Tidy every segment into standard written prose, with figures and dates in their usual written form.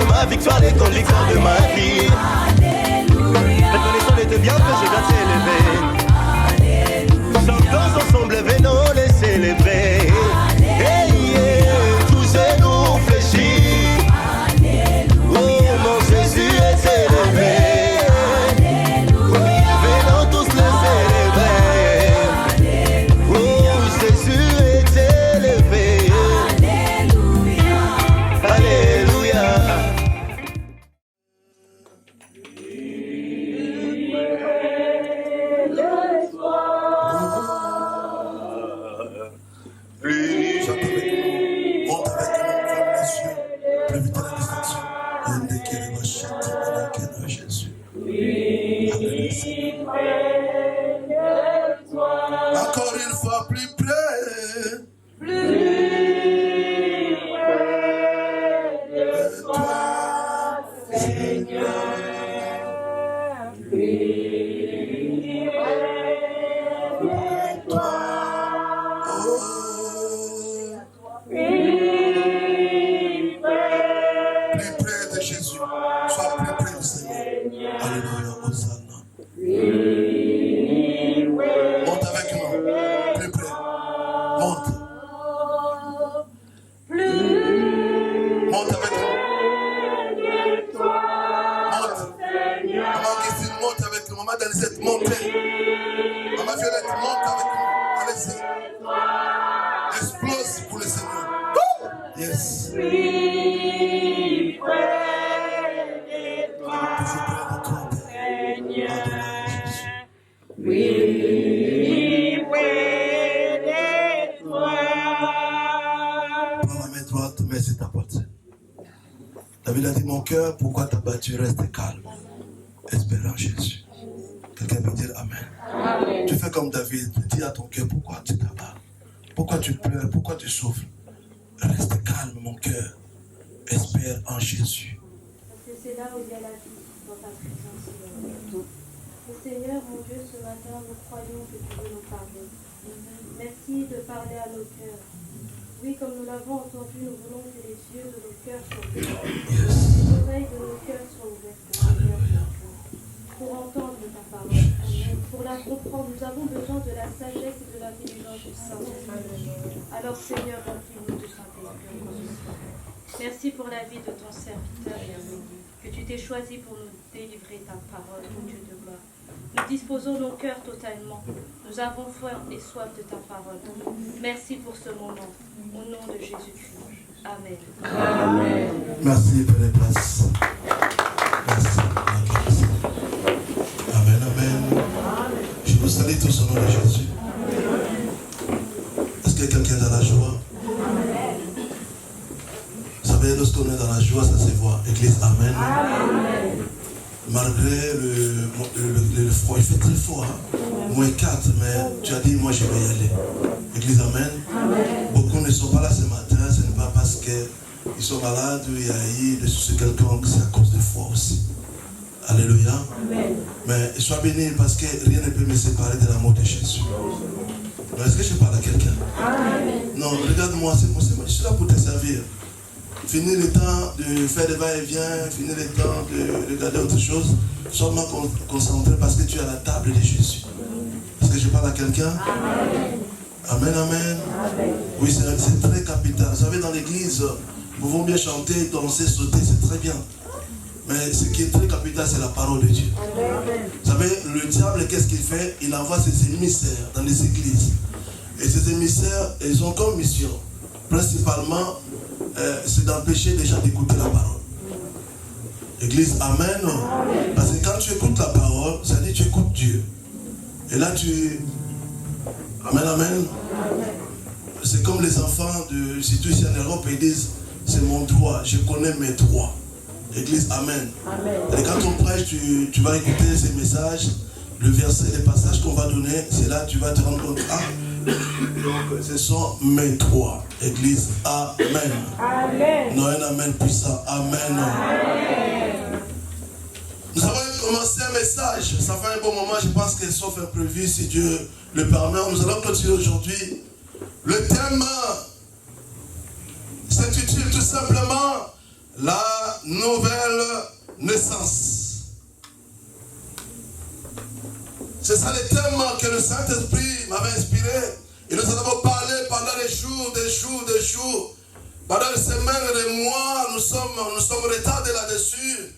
de ma victoire, les grandes victoires de ma vie. Reconnaissons les deux bienfaits, je dois t'élever. Chantons ensemble, venons les célébrer. Hey, yeah, tous et nous fléchis. Oh, mon Jésus est élevé. Venons tous le célébrer. Oh, Jésus est élevé. Alléluia. Encore une fois, plus près. De toi, Seigneur. Plus près de toi. Oh. Plus près de Jésus. Sois plus près du Seigneur. Alléluia. Hosanna. Monte avec nous. Plus près. Monte. Monte avec nous. Monte. Maman Christine, monte avec nous. Maman Danisette, montez. Maman Violette, monte avec nous. Allez-y. Explose pour le Seigneur. Yes. Toujours près de toi, Père. Prends la main droite, mets sur ta poitrine. David a dit, mon cœur, pourquoi t'as battu, reste calme. Espérant Jésus. Quelqu'un peut dire Amen. Amen. Tu fais comme David, dis à ton cœur, pourquoi tu t'abats, pourquoi tu pleures, pourquoi tu souffres. Reste calme, mon cœur. Espère en Jésus. Parce que c'est là où il y a la vie, dans ta présence, Seigneur. Et Seigneur, mon Dieu, ce matin, nous croyons que tu veux nous parler. Merci de parler à nos cœurs. Oui, comme nous l'avons entendu, nous voulons que les yeux de nos cœurs soient ouverts. Les oreilles de nos cœurs soient ouvertes, Seigneur, pour entendre ta parole. Pour la comprendre, nous avons besoin de la sagesse et de l'intelligence du Saint-Esprit. Alors, Seigneur, remplis-nous de Saint-Esprit. Merci pour la vie de ton serviteur, que tu t'es choisi pour nous délivrer ta parole, mon Dieu de gloire. Nous disposons nos cœurs totalement. Nous avons faim et soif de ta parole. Merci pour ce moment. Au nom de Jésus-Christ. Amen. Amen. Merci pour les places. Merci. Amen, amen. Je vous salue tous au nom de Jésus. Est-ce que quelqu'un est dans la joie? Vous savez, lorsqu'on est dans la joie, ça se voit. Église, amen. Amen. Malgré le froid, il fait très froid. Hein? -4, mais tu as dit, moi je vais y aller. Église, amen. Amen. Beaucoup ne sont pas là ce matin, ce n'est pas parce qu'ils sont malades ou il y a eu des soucis quelconques, c'est à cause du froid aussi. Alléluia. Amen. Mais sois béni parce que rien ne peut me séparer de l'amour de Jésus. Mais est-ce que je parle à quelqu'un? Non, regarde-moi, c'est possible, je suis là pour te servir. Fini le temps de faire des va-et-vient, fini le temps de regarder autre chose. Sois vraiment concentré parce que tu es à la table de Jésus. Est-ce que je parle à quelqu'un? Amen, amen. Oui, c'est très capital. Vous savez, dans l'église, nous pouvons bien chanter, danser, sauter, c'est très bien. Mais ce qui est très capital, c'est la parole de Dieu. Vous savez, le diable, qu'est-ce qu'il fait? Il envoie ses émissaires dans les églises. Et ces émissaires, ils ont comme mission, principalement, c'est d'empêcher les gens d'écouter la parole. Église, amen. Parce que quand tu écoutes la parole, ça dit que tu écoutes Dieu. Et là, amen, amen. C'est comme les enfants, surtout ici en Europe, ils disent, c'est mon droit, je connais mes droits. Église, amen. Et quand on prêche, tu vas écouter ces messages, le verset, les passages qu'on va donner, c'est là que tu vas te rendre compte, donc ce sont mes droits. Église, amen. Amen. Non, un amen puissant, amen. Nous avons commencé un message, ça fait un bon moment, je pense que sauf imprévu, si Dieu le permet, nous allons continuer aujourd'hui. Le thème s'intitule tout simplement la nouvelle naissance. C'est ça le thème que le Saint-Esprit m'avait inspiré. Et nous en avons parlé pendant des jours. Pendant des semaines, des mois, nous sommes retardés là-dessus.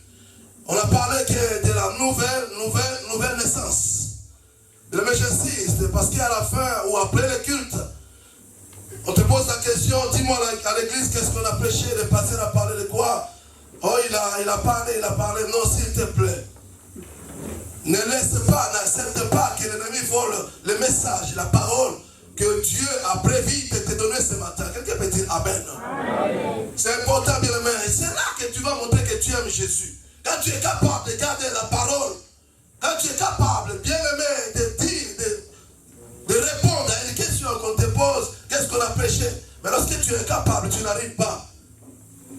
On a parlé que de la nouvelle naissance. Le j'insiste, parce qu'à la fin ou après le culte, on te pose la question, dis-moi à l'église, qu'est-ce qu'on a prêché? Le pasteur a parlé de quoi? Oh, il a parlé. Non, s'il te plaît. Ne laisse pas, n'accepte pas que l'ennemi vole le message, la parole que Dieu a prévu de te donner ce matin. Quelqu'un peut dire Amen. C'est important, bien aimé. Et c'est là que tu vas montrer que tu aimes Jésus. Quand tu es capable de garder la parole, quand tu es capable, bien aimé, de dire, de répondre à une question qu'on te pose, qu'est-ce qu'on a prêché? Mais lorsque tu es capable, tu n'arrives pas.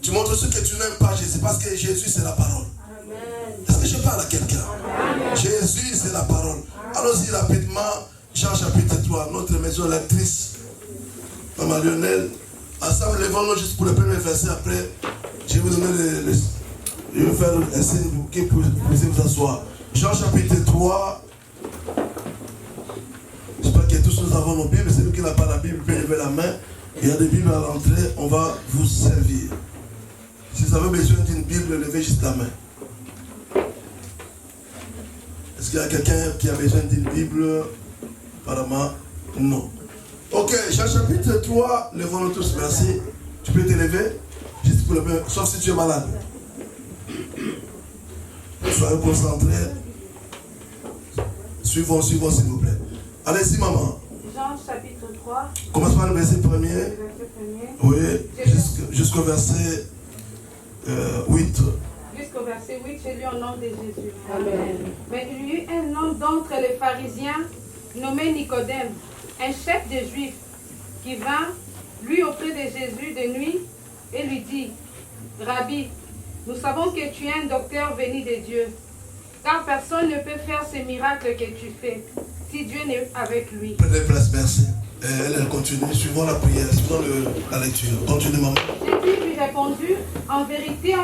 Tu montres ce que tu n'aimes pas Jésus, parce que Jésus c'est la parole. Est-ce que je parle à quelqu'un? Jésus c'est la parole. Allons-y rapidement, Jean chapitre 3, notre maison l'actrice, Maman Lionel. Ensemble, levons-nous juste pour le premier verset. Après, je vais vous donner je vais faire un signe pour que vous puissiez vous asseoir. Jean chapitre 3. J'espère que tous nous avons nos Bibles. Celui qui n'a pas la Bible peut lever la main. Il y a des Bibles à l'entrée, on va vous servir. Si vous avez besoin d'une Bible, levez juste la main. Est-ce qu'il y a quelqu'un qui a besoin d'une Bible? Apparemment, non. Ok, Jean chapitre 3, levons-nous tous, merci. Tu peux te lever, juste pour le faire, sauf si tu es malade. Soyez concentrés. Suivons s'il vous plaît. Allez-y, maman. Jean chapitre 3. Commence par le verset premier. Oui, jusqu'au verset 8. Jusqu'au verset 8, j'ai lu au nom de Jésus. Amen. Mais il y eut un homme d'entre les pharisiens, nommé Nicodème, un chef des Juifs, qui vint, lui, auprès de Jésus de nuit, et lui dit, Rabbi, nous savons que tu es un docteur venu de Dieu, car personne ne peut faire ces miracles que tu fais, si Dieu n'est avec lui. Prenez place, merci. Elle continue, suivons la prière, suivons la lecture. Continue, maman. Jésus lui répondit, en vérité,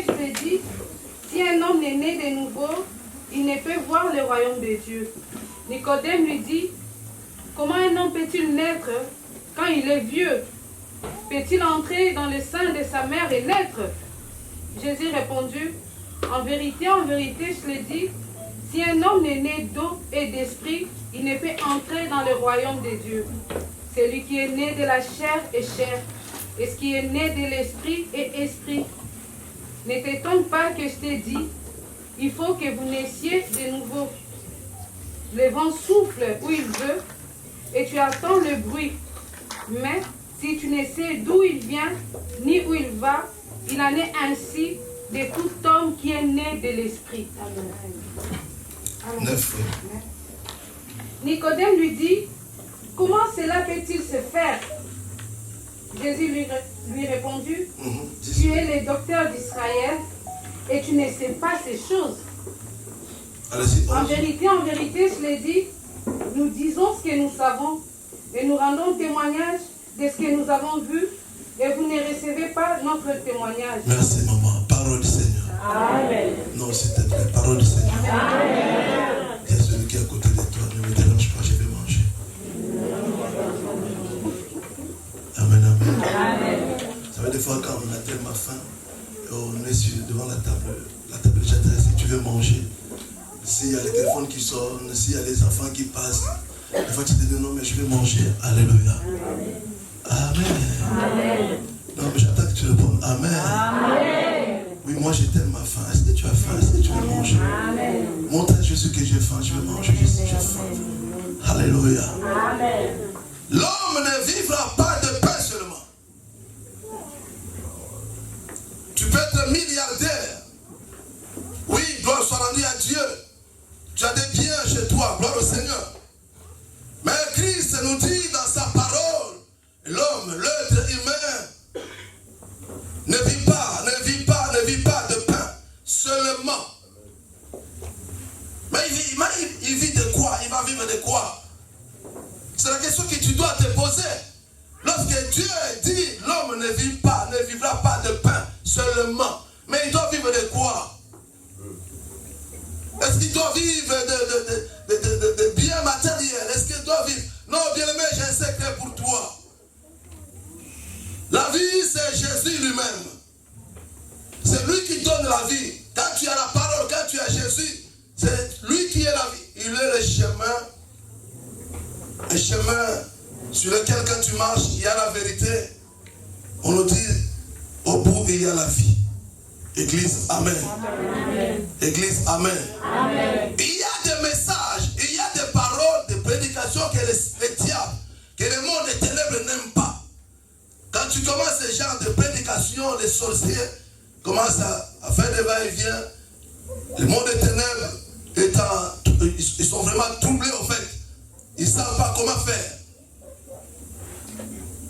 je te dis, si un homme est né de nouveau, il ne peut voir le royaume de Dieu. Nicodème lui dit, comment un homme peut-il naître quand il est vieux? Peut-il entrer dans le sein de sa mère et naître? Jésus répondit, en vérité, je le dis, si un homme est né d'eau et d'esprit, il ne peut entrer dans le royaume de Dieu. Celui qui est né de la chair est chair, et ce qui est né de l'esprit est esprit. N'était-on pas que je t'ai dit, il faut que vous naissiez de nouveau. Le vent souffle où il veut, et tu entends le bruit. Mais si tu ne sais d'où il vient, ni où il va, il en est ainsi de tout homme qui est né de l'esprit. Amen. 9. Nicodème lui dit, comment cela peut-il se faire? Jésus lui répondit, tu es le docteur d'Israël et tu ne sais pas ces choses. En vérité, je l'ai dit, nous disons ce que nous savons et nous rendons témoignage de ce que nous avons vu et vous ne recevez pas notre témoignage. Merci, maman. Parole du Seigneur. Amen. Non, s'il te plaît, parole du Seigneur. Amen. Il y a celui qui est à côté de toi, ne me dérange pas, je vais manger. Amen, amen. Amen. Ça veut des fois quand on a tellement faim, on est devant la table déjà dressée, tu veux manger. S'il y a les téléphones qui sonnent, s'il y a les enfants qui passent, des fois tu te dis non mais je vais manger. Alléluia. Amen. Amen. Non mais j'attends que tu répondes. Amen. Amen. Oui, moi j'ai tellement faim. Est-ce que tu as faim? Est-ce que tu veux manger? Amen. Montre à Jésus que j'ai faim, je vais manger. J'ai faim. Alléluia. Amen. L'homme ne vivra pas de pain seulement. Tu peux être milliardaire. Oui, gloire soit rendue à Dieu. Tu as des biens chez toi, gloire au Seigneur. Mais Christ nous dit dans sa parole, l'homme, l'être humain, ne vit pas de pain seulement. Mais il vit de quoi? Il va vivre de quoi? C'est la question que tu dois te poser. Lorsque Dieu dit, l'homme ne vivra pas de pain seulement, mais vie, c'est Jésus lui-même. C'est lui qui donne la vie. Quand tu as la parole, quand tu as Jésus, c'est lui qui est la vie. Il est le chemin sur lequel quand tu marches, il y a la vérité. On nous dit, au bout, il y a la vie. Église, amen. Amen. Église, amen. Amen. Il y a des messages, il y a des paroles, des prédications que les diables, que le monde des ténèbres n'aime pas. Quand tu commences ce genre de prédication, les sorciers commencent à faire des va-et-vient. Le monde des ténèbres, ils sont vraiment troublés en fait. Ils ne savent pas comment faire.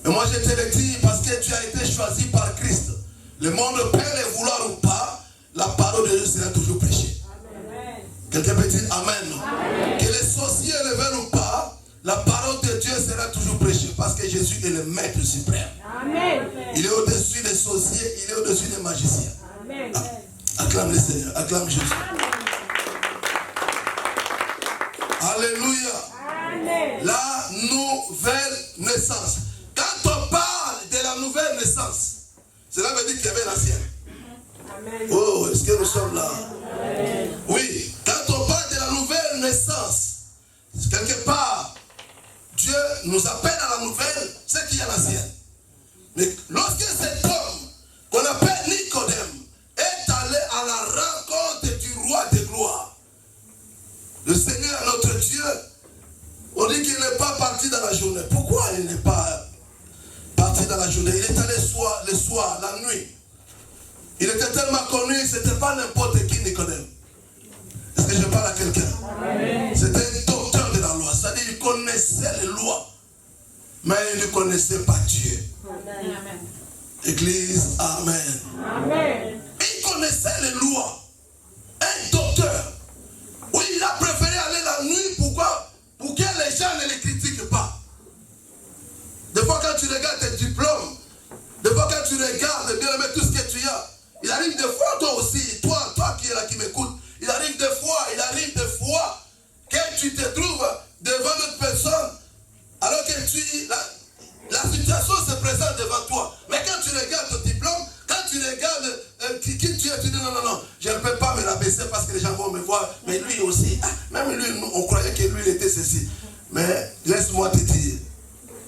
Mais moi je te le dis parce que tu as été choisi par Christ. Le monde peut le vouloir ou pas, la parole de Dieu sera toujours prêchée. Quelqu'un peut dire amen. Amen. Que les sorciers le veulent ou pas, la parole de Dieu sera toujours prêchée parce que Jésus est le maître suprême. Amen. Il est au-dessus des sorciers, il est au-dessus des magiciens. Amen. Acclame le Seigneur, acclame Jésus. Amen. Alléluia. Amen. La nouvelle naissance. Quand on parle de la nouvelle naissance, cela veut dire qu'il y avait l'ancienne. Oh, est-ce que nous sommes là? Amen. Oui, quand on parle de la nouvelle naissance, quelque part, Dieu nous appelle à la nouvelle, c'est qu'il y a l'ancienne. Mais lorsque cet homme, qu'on appelle Nicodème, est allé à la rencontre du roi de gloire, le Seigneur notre Dieu, on dit qu'il n'est pas parti dans la journée. Pourquoi il n'est pas parti dans la journée? Il est allé le soir, la nuit. Il était tellement connu, ce n'était pas n'importe qui Nicodème. Est-ce que je parle à quelqu'un? C'était un docteur de la loi. C'est-à-dire qu'il connaissait les lois, mais il ne connaissait pas Dieu. Amen. Église, amen. Amen. Il connaissait les lois. Un docteur. Oui, il a préféré aller la nuit. Pourquoi? Pour que les gens ne les critiquent pas. Des fois quand tu regardes tes diplômes, des fois quand tu regardes bien tout ce que tu as, il arrive des fois, toi aussi, toi qui es là, qui m'écoute, il arrive des fois que tu te trouves devant d'autres personnes, alors que la situation se présente devant toi. Mais quand tu regardes ton diplôme, quand tu regardes qui tu es, tu dis non, je ne peux pas me rabaisser parce que les gens vont me voir. Mais lui aussi, même lui, on croyait que lui, il était ceci. Mais laisse-moi te dire,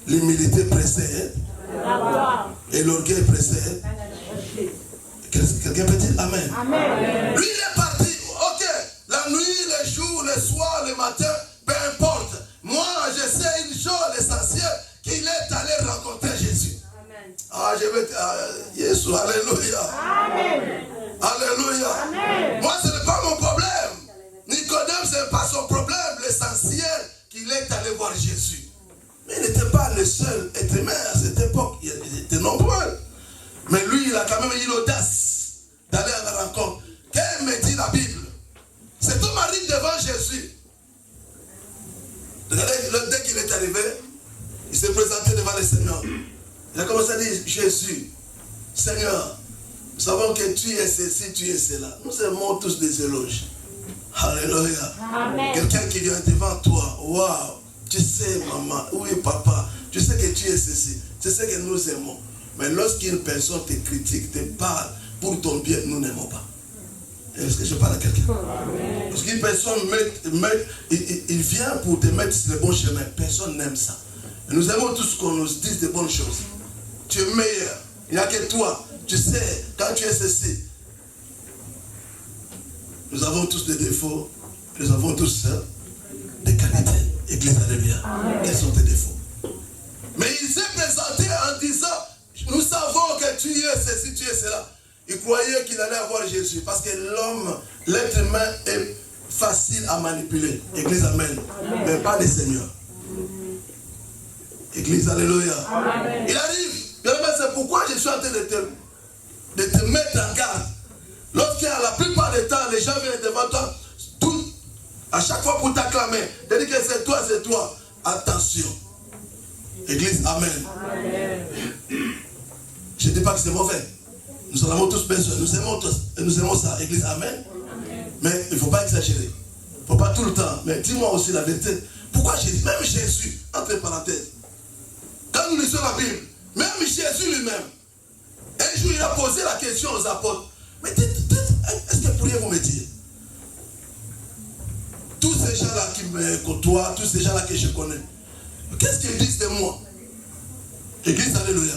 l'humilité précède et l'orgueil précède. Quelqu'un peut dire amen. Amen. Lui, il est parti. Ok, la nuit, le jour, le soir, le matin, peu importe. Moi, je sais une chose, l'essentiel, qu'il est allé rencontrer Jésus. Amen. Ah, je vais Jésus, alléluia. Amen. Alléluia. Amen. Moi, ce n'est pas mon problème. Nicodème, ce n'est pas son problème. L'essentiel, qu'il est allé voir Jésus. Mais il n'était pas le seul être humain à cette époque. Il était nombreux. Mais lui, il a quand même eu l'audace d'aller à la rencontre. Qu'elle me dit la Bible? Cet homme arrive devant Jésus. Regardez, dès qu'il est arrivé, il s'est présenté devant le Seigneur. Il a commencé à dire, Jésus, Seigneur, nous savons que tu es ceci, tu es cela. Nous aimons tous des éloges. Alléluia. Amen. Quelqu'un qui vient devant toi, waouh, tu sais maman, oui papa, tu sais que tu es ceci. C'est ce que nous aimons. Mais lorsqu'une personne te critique, te parle pour ton bien, nous n'aimons pas. Est-ce que je parle à quelqu'un? Lorsqu'une personne il vient pour te mettre sur le bon chemin, personne n'aime ça. Et nous aimons tous qu'on nous dise de bonnes choses. Tu es meilleur. Il n'y a que toi. Tu sais, quand tu es ceci. Nous avons tous des défauts. Nous avons tous des qualités. Église, alléluia. Quels sont tes défauts? Mais il s'est présenté en disant, nous savons que tu es ceci, tu es cela. Il croyait qu'il allait avoir Jésus. Parce que l'homme, l'être humain est facile à manipuler. Église, amen. Mais pas le Seigneur. Église, alléluia. Amen. Il arrive. C'est pourquoi je suis en train de te mettre en garde. Lorsqu'à la plupart des temps, les gens viennent devant toi, à chaque fois pour t'acclamer, de dire que c'est toi. Attention. Église, amen. Amen. Je ne dis pas que c'est mauvais. Nous en avons tous besoin. Nous aimons tous. Et nous aimons ça. Église, amen. Amen. Mais il ne faut pas exagérer. Il ne faut pas tout le temps. Mais dis-moi aussi la vérité. Pourquoi Jésus, même Jésus, entre parenthèses, quand nous lisons la Bible, même Jésus lui-même, jour, il a posé la question aux apôtres. Mais est-ce que pourriez-vous me dire? Tous ces gens-là qui me côtoient, tous ces gens-là que je connais, qu'est-ce qu'ils disent de moi? Église, alléluia.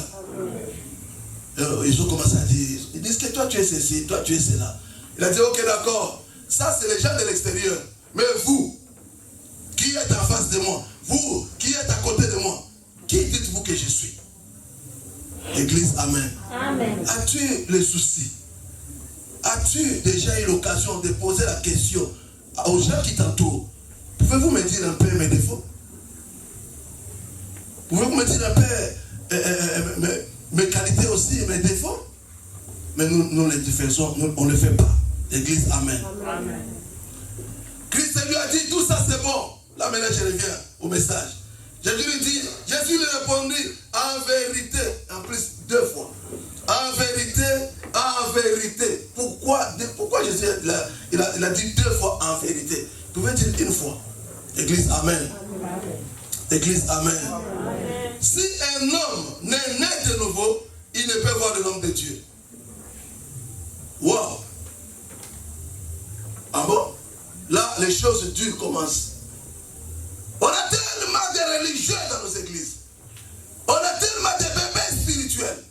Ils ont commencé à dire, ils disent que toi tu es ceci, toi tu es cela. Il a dit, ok, d'accord, ça c'est les gens de l'extérieur. Mais vous, qui êtes en face de moi, vous qui êtes à côté de moi, qui dites-vous que je suis? Église, amen. Amen. As-tu le souci? As-tu déjà eu l'occasion de poser la question aux gens qui t'entourent? Pouvez-vous me dire un peu mes défauts? Pouvez-vous me dire un peu mes qualités aussi, mes défauts? Mais nous les faisons, on ne le fait pas. Église, amen. Amen. Christ lui a dit, tout ça c'est bon. Là maintenant je reviens au message. Jésus lui répondit, en vérité, en plus 2 fois. En vérité. Pourquoi Jésus il a dit 2 fois en vérité? Vous pouvez dire 1 fois. Église, amen. Église, amen. Si un homme n'est né de nouveau, il ne peut voir le nom de Dieu. Wow. Ah bon? Là, les choses dures commencent. On a tellement de religieux dans nos églises. On a tellement de bébés spirituels.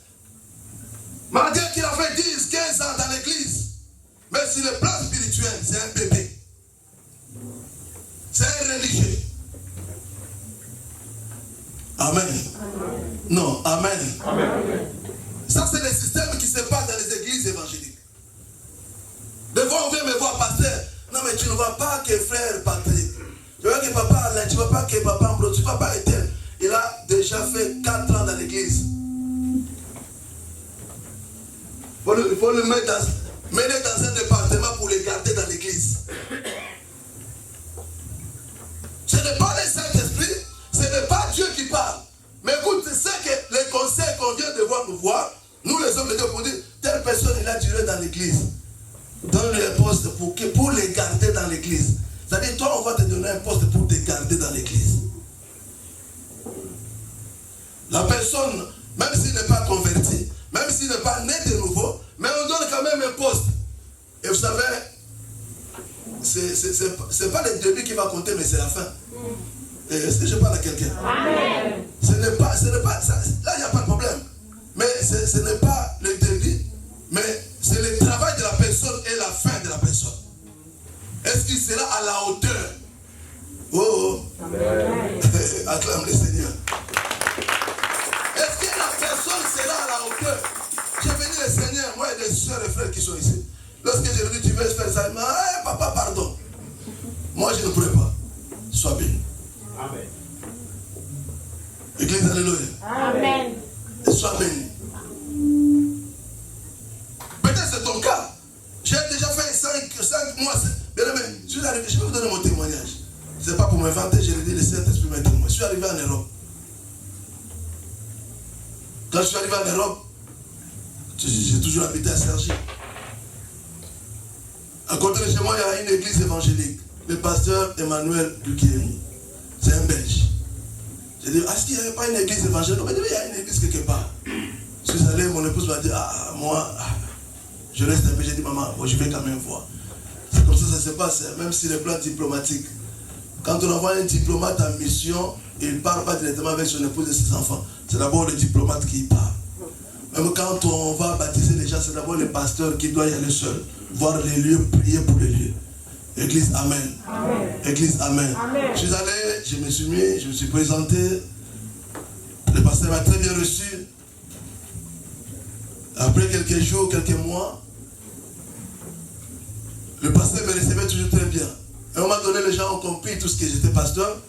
Malgré qu'il a fait 10, 15 ans dans l'église. Mais sur le plan spirituel, c'est un bébé. C'est un religieux. Amen. Non, amen. Ça, c'est le système qui se passe dans les églises évangéliques. Des fois, on vient me voir, pasteur. Non, mais tu ne vois pas que frère Patrick. Tu vois que papa Alain, tu ne vois pas que papa Ambro, tu ne vois pas Étienne. Il a déjà fait 4 ans dans l'église. Il faut le mettre dans un département pour le garder dans l'église. Ce n'est pas le Saint-Esprit, ce n'est pas Dieu qui parle. Mais écoute, c'est que les conseils qu'on vient de voir nous voir, nous les hommes de Dieu, pour dire, telle personne il a duré dans l'église. Donne-lui un poste pour les garder dans l'église. C'est-à-dire, toi, on va te donner un poste pour te garder dans l'église. La personne, même s'il n'est pas converti, même s'il n'est pas né de nouveau, mais on donne quand même un poste. Et vous savez, c'est pas le début qui va compter, mais c'est la fin. Est-ce que je parle à quelqu'un? Amen. Ce n'est pas ça, là, il n'y a pas de problème. Mais ce n'est pas le début, mais c'est le travail de la personne et la fin de la personne. Est-ce qu'il sera à la hauteur? Oh, acclame le Seigneur. Est-ce que la personne sera à la hauteur? J'ai venu le Seigneur, moi et les soeurs et frères qui sont ici. Lorsque je lui dis, tu veux faire ça, il m'a dit, papa, pardon. Moi, je ne pourrais pas. Sois béni. Amen. Église, alléluia. Amen. Et sois béni. Peut-être c'est ton cas. J'ai déjà fait 5 mois. Bien aimé, je vais vous donner mon témoignage. Ce n'est pas pour m'inventer, je l'ai dit, le Saint-Esprit m'a témoigné. Je suis arrivé en Europe. Quand je suis arrivé en Europe, j'ai toujours habité à Cergy. À côté de chez moi, il y a une église évangélique. Le pasteur Emmanuel Duguéry. C'est un Belge. J'ai dit, est-ce qu'il n'y avait pas une église évangélique? Il y a une église quelque part. Je suis allé, mon épouse m'a dit, moi, je reste un peu. J'ai dit, maman, je vais quand même voir. C'est comme ça que ça se passe, même sur le plan diplomatique. Quand on envoie un diplomate en mission, il ne parle pas directement avec son épouse et ses enfants. C'est d'abord le diplomate qui parle. Même quand on va baptiser les gens, c'est d'abord le pasteur qui doit y aller seul. Voir les lieux, prier pour les lieux. Église, amen. Amen. Église, amen. Amen. Je suis allé, je me suis présenté. Le pasteur m'a très bien reçu. Après quelques jours, quelques mois, le pasteur me recevait toujours très bien. Et à un moment donné, les gens ont compris tout ce que j'étais pasteur.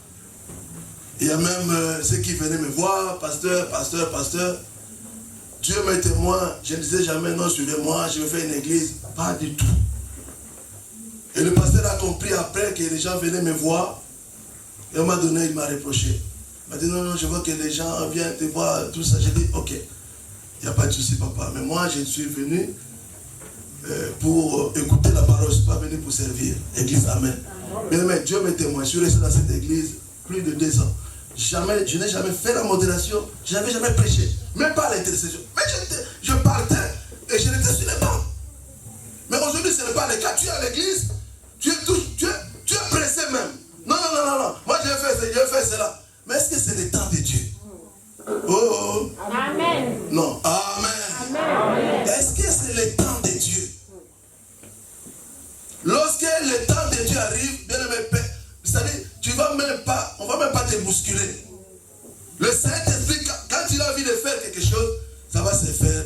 Il y a même ceux qui venaient me voir, pasteur. Dieu m'est témoin, je ne disais jamais non, suivez-moi, je vais faire une église. Pas du tout. Et le pasteur a compris après que les gens venaient me voir. Et à un moment donné, il m'a reproché. Il m'a dit non, je vois que les gens viennent te voir, tout ça. J'ai dit ok, il n'y a pas de souci, papa. Mais moi, je suis venu pour écouter la parole, je ne suis pas venu pour servir. Église, amen. Mais Dieu m'est témoin, je suis resté dans cette église plus de 2 ans. Je n'ai jamais fait la modération, je n'avais jamais prêché, même pas l'intercession. Mais je partais, ce n'est pas le cas. Tu es à l'église, tu es pressé même. Non. Moi, je vais faire cela. Mais est-ce que c'est le temps de Dieu? Oh. Amen. Non. Amen. Amen. Est-ce que c'est le temps de Dieu? Lorsque le temps de Dieu arrive, bien aimé Père, c'est-à-dire, on va même pas te bousculer. Le Saint-Esprit, quand il a envie de faire quelque chose, ça va se faire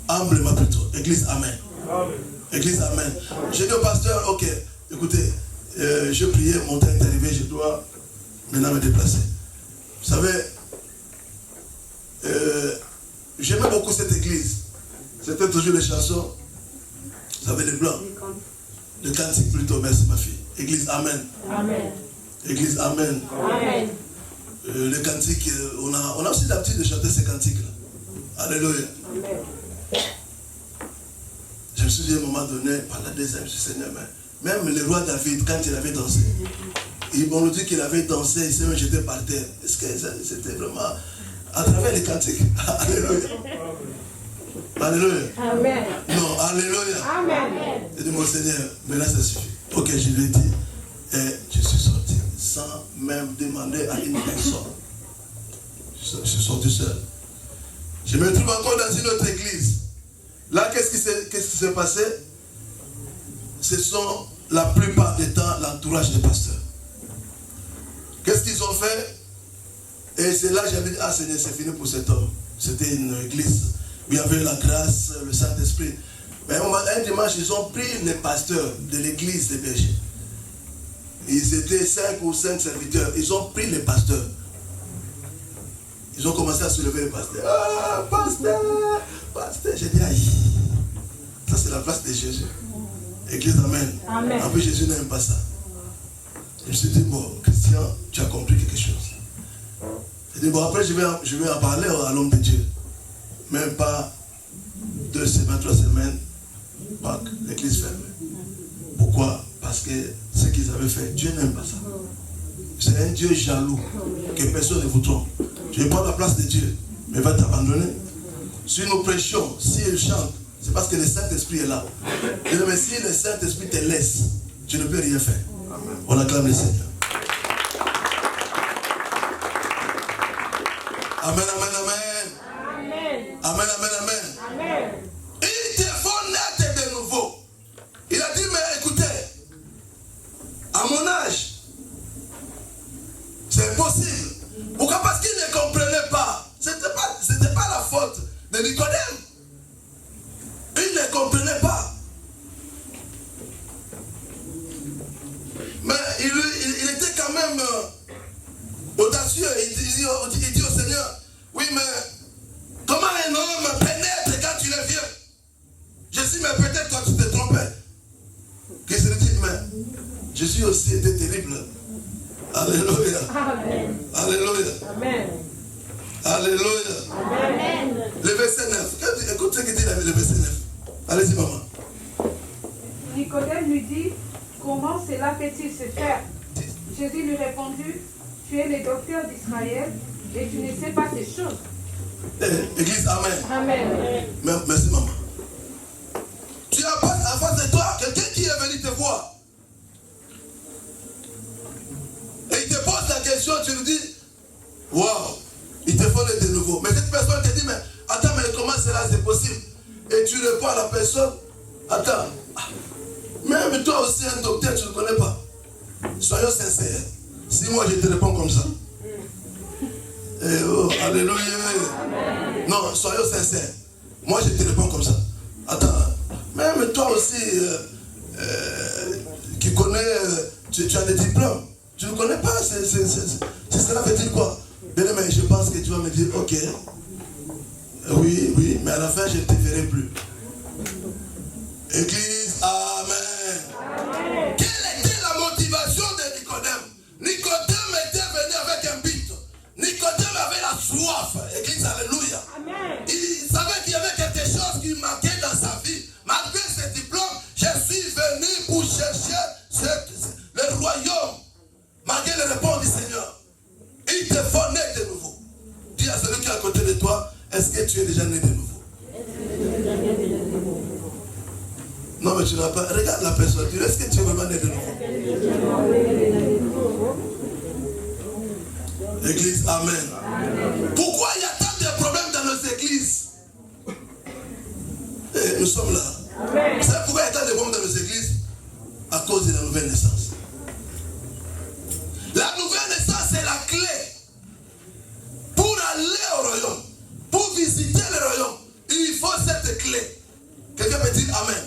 humblement plutôt. Église, amen. Église, amen. J'ai dit au pasteur, ok, écoutez, je priais, mon temps est arrivé, je dois maintenant me déplacer. Vous savez, j'aimais beaucoup cette église. C'était toujours les chansons, vous savez, les blancs. Le cantique plutôt, merci ma fille. Église, amen. Amen. Église, amen. Amen. Le cantique, on a aussi l'habitude de chanter ces cantiques-là. Alléluia. Amen. Je me suis dit à un moment donné, pendant des années, je suis Seigneur, mais même le roi David, quand il avait dansé, on nous dit qu'il avait dansé, il s'est même jeté par terre. Est-ce que c'était vraiment à travers les cantiques? Alléluia. Alléluia. Amen. Non, alléluia. Amen. J'ai dit, mon Seigneur, maintenant ça suffit. Ok, je lui ai dit, et je suis sorti sans même demander à une personne. Je suis sorti seul. Je me trouve encore dans une autre église. Là, qu'est-ce qui s'est passé? Ce sont la plupart du temps l'entourage des pasteurs. Qu'est-ce qu'ils ont fait? Et c'est là que j'avais dit, ah Seigneur, c'est fini pour cet homme. C'était une église où il y avait la grâce, le Saint-Esprit. Mais un dimanche, ils ont pris les pasteurs de l'église des bergers. Ils étaient 5 ou 5 serviteurs. Ils ont pris les pasteurs. Ils ont commencé à soulever les pasteurs. Ah, pasteur, pasteur. J'ai dit, aïe. Ça, c'est la place de Jésus. Église, amen. Amen. En plus, Jésus n'aime pas ça. Je me suis dit, bon, Christian, tu as compris quelque chose. J'ai dit, bon, après, je vais en parler à l'homme de Dieu. Même pas 2 semaines, 3 semaines, l'église ferme. Pourquoi? Parce que ce qu'ils avaient fait, Dieu n'aime pas ça. C'est un Dieu jaloux, que personne ne vous trompe. Tu n'es pas à la place de Dieu, mais il va t'abandonner. Si nous prêchons, si il chante, c'est parce que le Saint-Esprit est là. Mais si le Saint-Esprit te laisse, tu ne peux rien faire. On acclame le Seigneur. Amen, amen, amen. Amen. Amen, amen, amen. Amen. Il te faut naître de nouveau. Il a dit, mais écoutez, à mon âge, c'est impossible. Pourquoi? Parce qu'il ne comprenait pas. Ce n'était pas la faute de Nicodème. Il ne comprenait pas. Mais il était quand même audacieux. Il dit au Seigneur, oui, mais comment un homme pénètre quand il est vieux? Jésus, mais peut-être toi tu te trompais. Qu'est-ce qu'il dit? Mais Jésus aussi était terrible. Alléluia. Amen. Alléluia. Amen. Alléluia. Amen. Le verset 9. Écoute ce qu'il dit le verset 9. Allez-y, maman. Nicodème lui dit, comment cela peut-il se faire? Jésus lui répondit, tu es le docteur d'Israël et tu ne sais pas ces choses. Église, amen. Amen. Merci, maman. Tu as pas en face de toi quelqu'un qui est venu te voir. Et il te pose la question, tu lui dis, waouh, il te faut naître de nouveau. Mais cette personne te dit, mais attends, mais comment cela c'est possible? Et tu réponds à la personne, attends, même toi aussi un docteur, tu ne connais pas. Soyons sincères. Si moi je te réponds comme ça. Eh oh, alléluia. Non, soyons sincères. Moi je te réponds comme ça. Attends, même toi aussi qui connais, tu as des diplômes. Tu ne connais pas, cela veut dire quoi? Bien aimé, je pense que tu vas me dire, ok, oui, mais à la fin je ne te verrai plus. Église, amen. Amen. Quelle était la motivation de Nicodème? Nicodème était venu avec un but. Nicodème avait la soif. Église, alléluia. Amen. Il savait qu'il y avait quelque chose qui manquait dans sa vie. Malgré ce diplôme, je suis venu pour chercher le royaume. Malgré les réponses du Seigneur. Il te faut naître de nouveau. Dis à celui qui est à côté de toi, est-ce que tu es déjà né de nouveau? Non, mais tu n'as pas. Regarde la personne. Est-ce que tu es vraiment né de nouveau? Église, amen. Pourquoi il y a tant de problèmes dans nos églises? Et nous sommes là. Vous savez pourquoi il y a tant de problèmes dans nos églises? À cause de la nouvelle naissance. La nouvelle naissance est la clé pour aller au royaume, pour visiter le royaume. Il faut cette clé. Quelqu'un peut dire amen.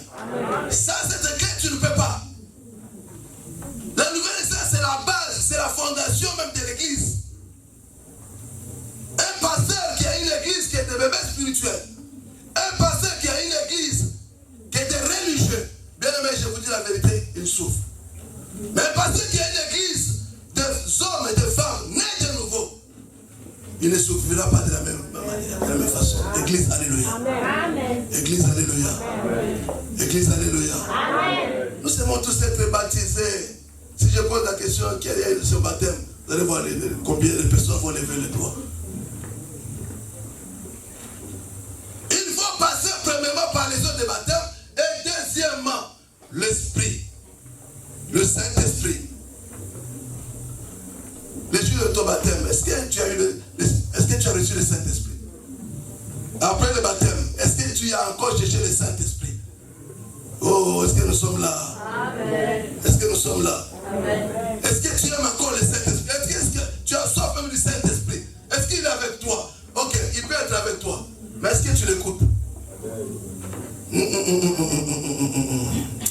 Sans cette clé, tu ne peux pas. La nouvelle naissance, c'est la base, c'est la fondation même de l'église. Un pasteur qui a une église qui est de bébé spirituel, un pasteur qui a une église qui est de religieux, bien aimé, je vous dis la vérité, il souffre. Mais un pasteur qui a une église d'hommes et de femmes nés de nouveau, il ne souffrira pas de la même manière, de la même façon. Église, alléluia. Amen. Église, alléluia. Église, alléluia. Amen. Nous aimons tous être baptisés. Si je pose la question quel est ce baptême, vous allez voir combien de personnes vont lever les doigts. Il faut passer premièrement par les eaux de baptême et deuxièmement l'esprit, le Saint-Esprit. Le jour de ton baptême, est-ce que tu as reçu le Saint-Esprit? Après le baptême, est-ce que tu as encore cherché le Saint-Esprit? Oh, est-ce que nous sommes là? Amen. Est-ce que nous sommes là? Amen. Est-ce que tu aimes encore le Saint-Esprit? Est-ce que tu as soif même du Saint-Esprit? Est-ce qu'il est avec toi? Ok, il peut être avec toi. Mais est-ce que tu l'écoutes?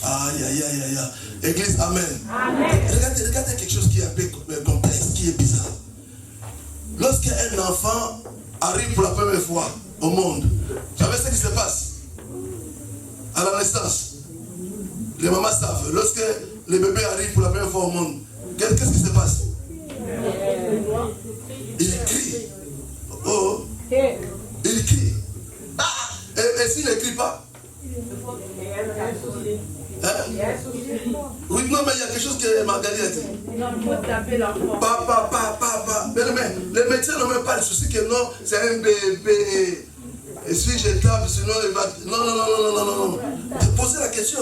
Aïe, aïe, aïe, aïe. Église, amen. Amen. Regardez quelque chose qui est un peu complexe, qui est bizarre. Lorsqu'un enfant arrive pour la première fois au monde, vous savez ce qui se passe? À la naissance, les mamans savent, lorsque les bébés arrivent pour la première fois au monde, qu'est-ce qui se passe? Il crie. Oh, il crie. Ah! Et s'il ne crie pas? Hein? Oui, non, mais il y a quelque chose que Marguerite a dit. Il faut taper l'enfant. Papa. Mais les médecins n'ont même pas le souci que non, c'est un bébé. Et si je tape, sinon il va. Non. Posez la question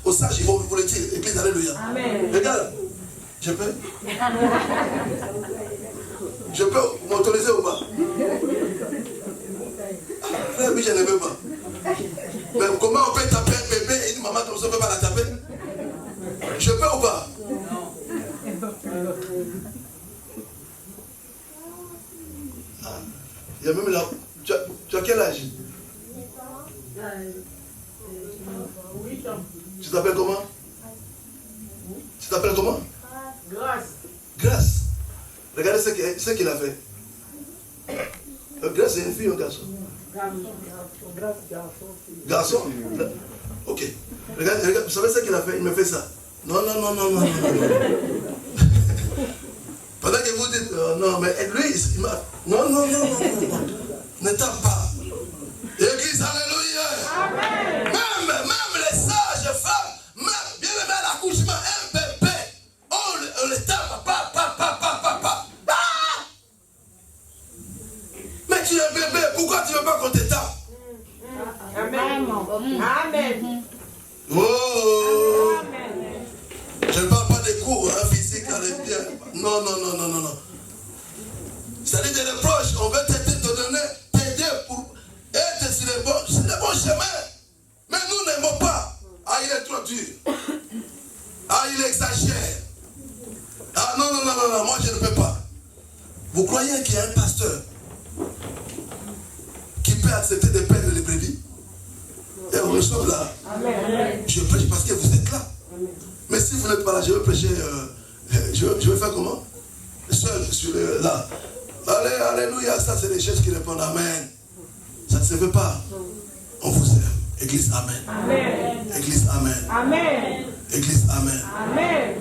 aux sages, ils vont vous le dire. Église, alléluia. Amen. Regarde, je peux m'autoriser ou pas? Oui, je ne veux pas. Mais comment on peut taper un bébé et une maman comme ça, on ne peut pas la taper? Je peux ou pas? Il y a même là. Tu as quel âge? 8 ans. Tu t'appelles comment? Tu t'appelles comment? Grâce. Regardez ce qu'il a fait. Grâce, c'est une fille ou un garçon? Garçon? Ok. Regarde, vous savez ce qu'il a fait? Il me fait ça. Non. Pendant que vous dites, non, mais lui, il m'a. Non. Ne tape pas. Église, alléluia. Amen. Même les sages femmes, même bien aimé à l'accouchement, un bébé, on le tape, pas. Ah! Mais tu es un bébé, pourquoi tu ne veux pas qu'on te tape? Amen. Amen. Oh! Amen. Je ne parle pas des cours physiques, bien. Non. C'est-à-dire des reproches, on veut t'aider pour être sur le bon chemin. Mais nous n'aimons pas. Ah, il est trop dur. Ah, il exagère. Ah, non, moi je ne peux pas. Vous croyez qu'il y a un pasteur qui peut accepter de perdre les brebis? Et nous sommes là. Amen. Je prêche parce que vous êtes là. Mais si vous n'êtes pas là, je vais prêcher. Je vais faire comment? Seul sur là. Allez, alléluia. Ça, c'est les choses qui répondent amen. Ça ne se fait pas. On vous aime. Église, amen. Amen. Église, amen. Amen. Église, amen. Amen.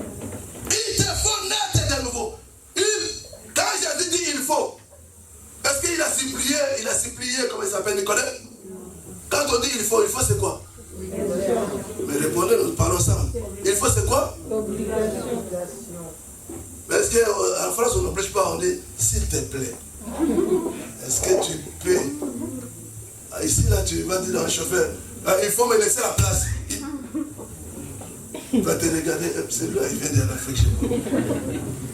Il te faut naître de nouveau. Quand Jésus dit il faut, est-ce qu'il a supplié, comment il s'appelle, Nicodème? Quand on dit il faut c'est quoi? Mais répondez, nous parlons ensemble. Il faut c'est quoi? Est-ce qu'en France on n'oblige pas, on dit s'il te plaît. Est-ce que tu peux? Ici là tu vas dire dans le chauffeur, il faut me laisser la place. Tu vas te regarder, celui-là, il vient de l'Afrique chez moi.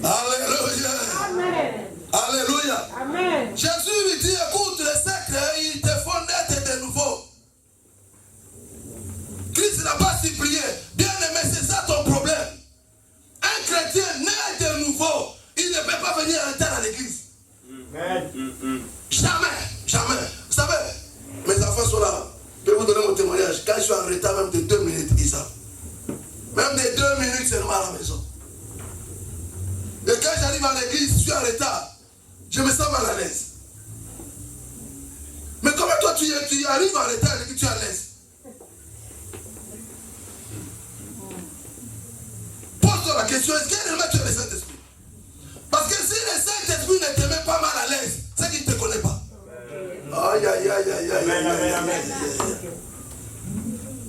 Alléluia. Amen. Alléluia. Amen. Jésus lui dit, écoute, les sectes, ils te font naître de nouveau. Christ n'a pas si prié. Bien aimé, c'est ça ton problème. Un chrétien né de nouveau, il ne peut pas venir en terre à l'église. Jamais, jamais. Vous savez, mes enfants sont là. Je vais vous donner mon témoignage. Quand je suis en retard, même de 2 minutes, ils savent. Même de 2 minutes seulement à la maison. Et quand j'arrive à l'église, je suis en retard. Je me sens mal à l'aise. Mais comment toi tu arrives en retard et que tu es à l'aise? Pose-toi la question, est-ce qu'il réellement tu es le Saint-Esprit? Parce que si le Saint-Esprit ne te met pas mal à l'aise, c'est qu'il ne te connaît pas. Aïe, aïe, aïe, aïe, aïe, aïe, aïe.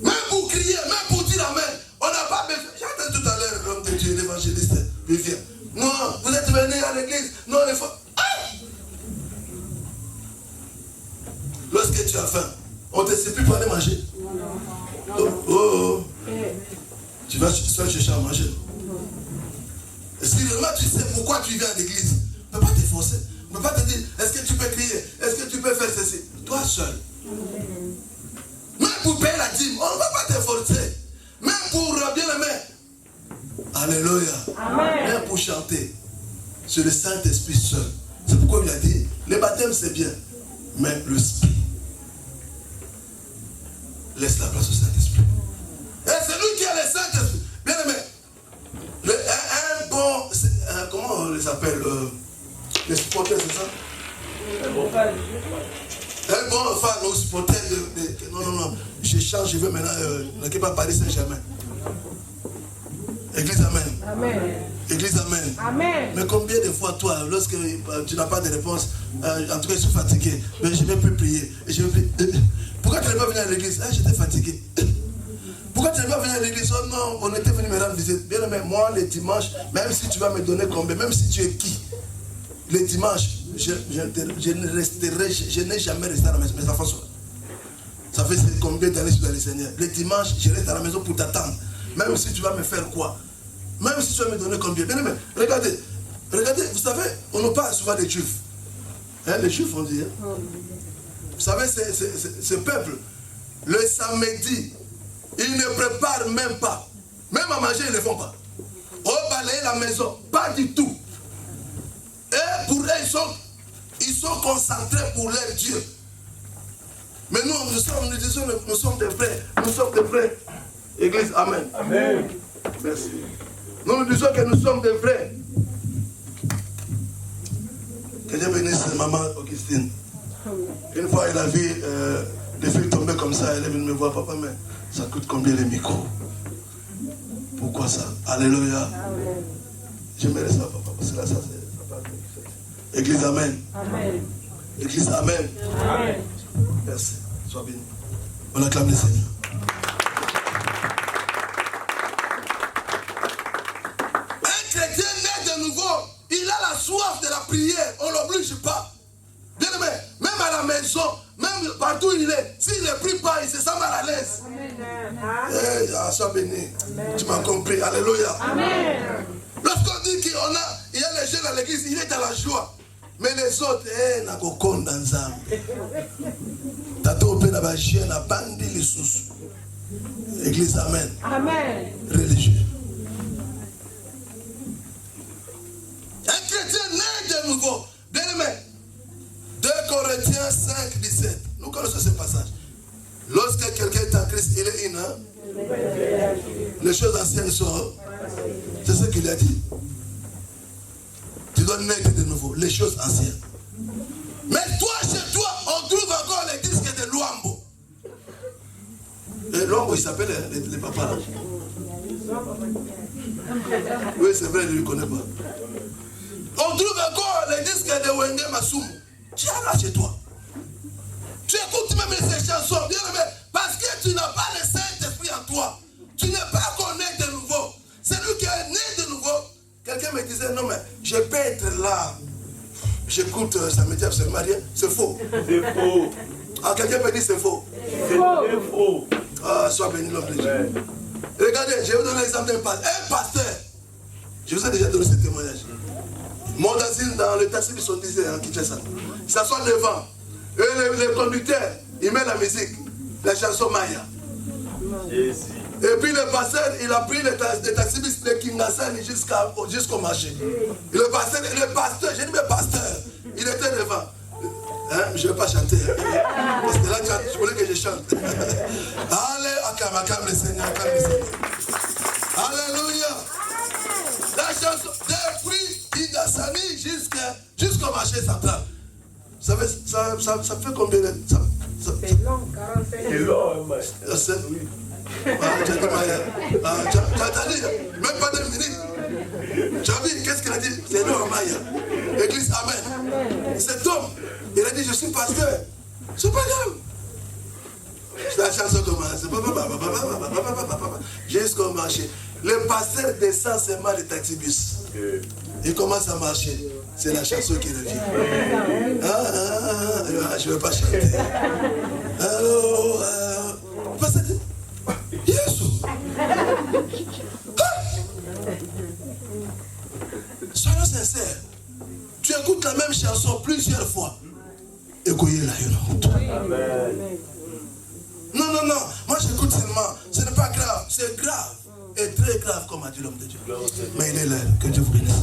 Même pour crier, même pour dire amen, on n'a pas besoin. J'ai entendu tout à l'heure l'homme de Dieu, l'évangéliste, il vient. Non, vous êtes venus à l'église. Non, il faut. Lorsque tu as faim, on ne te sait plus pour aller manger. Oh. Tu vas chercher à manger. Si réellement tu sais pourquoi tu viens à l'église, on ne peut pas te forcer. On ne peut pas te dire, est-ce que tu peux crier? Est-ce que tu peux faire ceci? Toi seul. Même pour payer la dîme, on ne va pas te forcer. Même pour bien aimer. Alléluia. Amen. Même pour chanter. C'est le Saint-Esprit seul. C'est pourquoi il a dit, le baptême c'est bien. Mais le Esprit. Laisse la place au Saint-Esprit. Et c'est lui qui a le Saint-Esprit. Bien aimé. Un bon. Comment on les appelle les supporters, c'est ça? Un bon fan ou supporter de. Non. Je change, je veux maintenant. Ne pas Paris Saint-Germain. Église Amen. Amen. Église Amen. Amen. Mais combien de fois, toi, lorsque tu n'as pas de réponse, en tout cas, je suis fatigué, mais je ne vais plus prier. Pourquoi tu n'es pas venu à l'église? J'étais fatigué. Pourquoi tu n'es pas venu à l'église? Oh non, on était venu me rendre visite. Bien aimé, moi, les dimanches, même si tu vas me donner combien, même si tu es qui, les dimanches, je n'ai jamais resté à la maison. Mes enfants sont là. Ça fait combien d'années que je suis dans le Seigneur? Les dimanches, je reste à la maison pour t'attendre. Même si tu vas me faire quoi? Même si tu vas me donner combien? Bien aimé, regardez, vous savez, on nous parle souvent des Juifs. Les Juifs, on dit. Vous savez, ce peuple, le samedi, ils ne préparent même pas. Même à manger, ils ne le font pas. On balaye la maison, pas du tout. Et pour eux, ils sont concentrés pour leur Dieu. Mais nous sommes des vrais. Nous sommes des vrais. Église, Amen. Amen. Merci. Nous disons que nous sommes des vrais. Que Dieu bénisse maman Augustine. Une fois, elle a vu des filles tomber comme ça. Elle est venue me voir, papa, mais ça coûte combien les micros? Pourquoi ça? Alléluia. Amen. J'aimerais ça, papa, parce que là, ça c'est. Église, Amen. Amen. Église, Amen. Amen. Merci. Sois béni. On acclame le Seigneur. Un chrétien né de nouveau, il a la soif de la prière. On ne l'oblige pas. Bien aimé, même à la maison, même partout où il est, s'il ne prie pas, il se sent mal à l'aise. Sois béni. Tu m'as compris. Alléluia. Amen. Lorsqu'on dit qu'il y a les jeunes à l'église, il est dans la joie. Mais les autres, n'a qu'au dans Zam. Tato pe na ba chien na bandi les sous. Église, Amen. Amen. Religieux. Un chrétien né de nouveau. Bien aimé. 2 Corinthiens 5, 17. Nous connaissons ce passage. Lorsque quelqu'un est en Christ, il est les choses anciennes sont. C'est ce qu'il a dit. Tu dois naître de nouveau. Les choses anciennes. Mais toi, chez toi, on trouve encore les disques de Luambo. Et Luambo, il s'appelle les papas. Oui, c'est vrai, il ne le connaît pas. On trouve encore les disques de Wenge Masumu. Tu es là chez toi. Tu écoutes même ces chansons, bien aimé, parce que tu n'as pas le Saint-Esprit en toi. Tu n'es pas connu de nouveau. Celui qui est né de nouveau. Quelqu'un me disait, non mais je peux être là. J'écoute, ça me dit absolument rien. C'est faux. C'est faux. Ah, quelqu'un peut dire c'est faux. C'est faux. Ah, sois béni l'homme de Dieu. Regardez, je vais vous donner l'exemple d'un pasteur. Un pasteur, je vous ai déjà donné ce témoignage. Mon asile dans le taxi de son disait en Kinshasa. Il s'assoit devant. Et le conducteur, il met la musique, la chanson Maya. Et puis le pasteur, il a pris le taxi de Kingasani jusqu'au marché. Et le pasteur, j'ai dit mais pasteur, il était devant. Hein, je ne vais pas chanter. Hein, parce que là, tu voulais que je chante. Allez, calme le Seigneur, Alléluia. La chanson, depuis Kingasani jusqu'au marché central. Ça fait combien de temps? C'est long, 45 minutes. C'est long, mais. Oui. Tu as entendu, même pas 2 minutes. Tu as vu, qu'est-ce qu'il a dit? C'est nous en Maya. Église, Amen. Cet homme, il a dit, je suis pasteur. C'est pas grave. C'est la chanson commence. Jusqu'au marché. Le pasteur descend seulement le taxi-bus. Il commence à marcher. C'est la chanson qui revient. Je ne veux pas chanter. Alors, pasteur, Jésus. Soyons sincères. Tu écoutes la même chanson plusieurs fois. Écoutez-la une autre. Non. Moi j'écoute seulement. Ce n'est pas grave. C'est grave. Et très grave, comme a dit l'homme de Dieu. Mais il est là. Que Dieu vous bénisse.